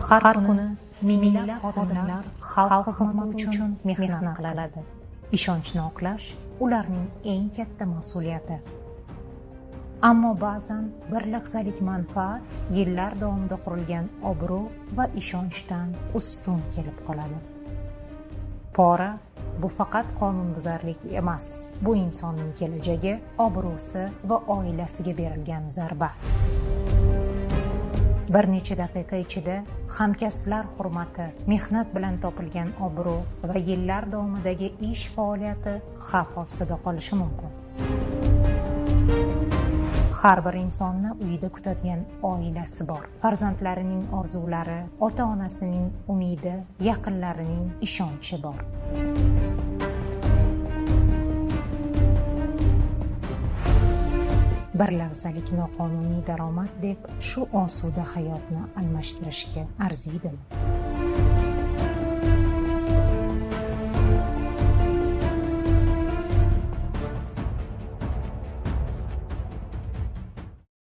Har kuni minglab xodimlar xalq xizmati uchun mehnat qiladi. Ishonchni oqlash ularning eng katta mas'uliyati. Ammo ba'zan bir lahzalik manfaat yillar davomida qurilgan obro' va ishonchdan ustun kelib qoladi. Pora bu faqat qonunbuzarlik emas, bu insonning kelajagi, obro'si va oilasiga berilgan zarba. Bir necha daqiqa ichida hamkasblar hurmati, mehnat bilan topilgan obro' va yillar davomidagi ish faoliyati xavf ostida qolishi mumkin. Har bir insonni uyida kutadigan oilasi bor. Farzandlarining orzulari, ota-onasining umidi, yaqinlarining ishonchi bor. Bir lahzalik noqonuniy daromad deb shu osuda hayotni almashtirishga arziydimi?